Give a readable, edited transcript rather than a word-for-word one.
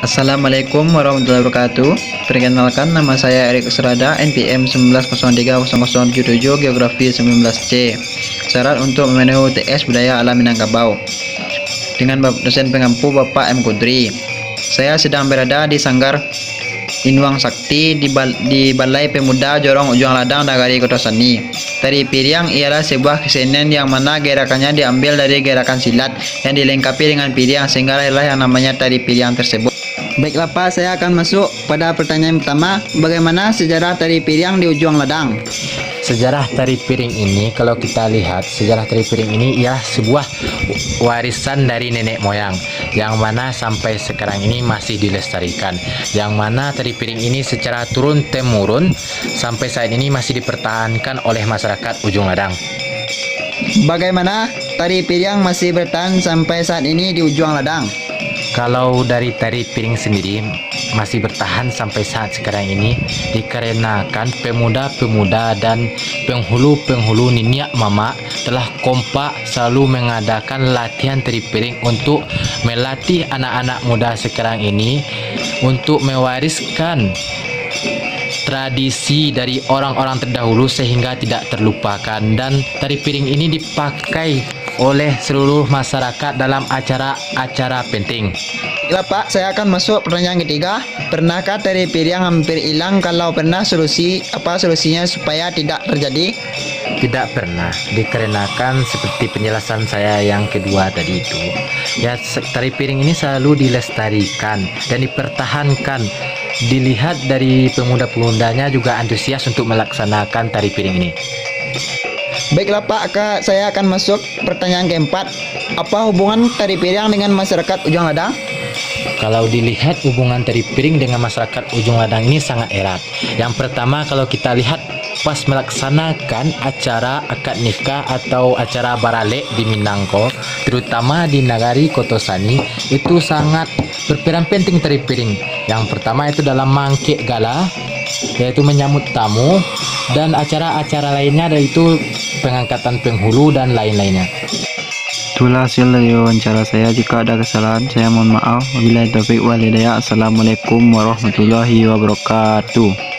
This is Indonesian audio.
Assalamualaikum warahmatullahi wabarakatuh. Perkenalkan, nama saya Erik Usrada, NPM 19030077, Geografi 19C. Syarat untuk memenuhi UTS Budaya Alam Minangkabau. Dengan dosen pengampu Bapak M. Kudri. Saya sedang berada di Sanggar Inuang Sakti di Balai Pemuda Jorong Ujung Ladang, Nagari Kotosani. Tari Piring ialah sebuah kesenian yang mana gerakannya diambil dari gerakan silat yang dilengkapi dengan piring, sehingga lahirlah yang namanya tari piring tersebut. Baiklah Pak, saya akan masuk pada pertanyaan pertama. Bagaimana sejarah tari piring di Ujung Ladang? Sejarah tari piring ini, kalau kita lihat sejarah tari piring ini ialah sebuah warisan dari nenek moyang yang mana sampai sekarang ini masih dilestarikan, yang mana tari piring ini secara turun temurun sampai saat ini masih dipertahankan oleh masyarakat Ujung Ladang. Bagaimana tari piring masih bertahan sampai saat ini di Ujung Ladang? Kalau dari tari piring sendiri masih bertahan sampai saat sekarang ini dikarenakan pemuda-pemuda dan penghulu-penghulu niniak mama telah kompak selalu mengadakan latihan tari piring untuk melatih anak-anak muda sekarang ini untuk mewariskan tradisi dari orang-orang terdahulu sehingga tidak terlupakan, dan tari piring ini dipakai oleh seluruh masyarakat dalam acara-acara penting. Baiklah Pak, saya akan masuk pertanyaan ketiga. Pernahkah tari piring hampir hilang? Kalau pernah, apa solusinya supaya tidak terjadi? Tidak pernah, dikarenakan seperti penjelasan saya yang kedua tadi itu, ya, tari piring ini selalu dilestarikan dan dipertahankan. Dilihat dari pemuda-pemudanya juga antusias untuk melaksanakan tari piring ini. Baiklah Pak, saya akan masuk pertanyaan keempat. Apa hubungan tari piring dengan masyarakat Ujung Ladang? Kalau dilihat hubungan tari piring dengan masyarakat Ujung Ladang ini sangat erat. Yang pertama, kalau kita lihat pas melaksanakan acara akad nikah atau acara baralek di Minangko, terutama di Nagari Kotosani, itu sangat berperan penting tari piring. Yang pertama itu dalam mangkek gala, yaitu menyambut tamu, dan acara-acara lainnya yaitu pengangkatan penghulu dan lain-lainnya. Itulah hasil dari wawancara saya. Jika ada kesalahan, saya mohon maaf. Wabillahi taufiq wal hidayah. Assalamualaikum warahmatullahi wabarakatuh.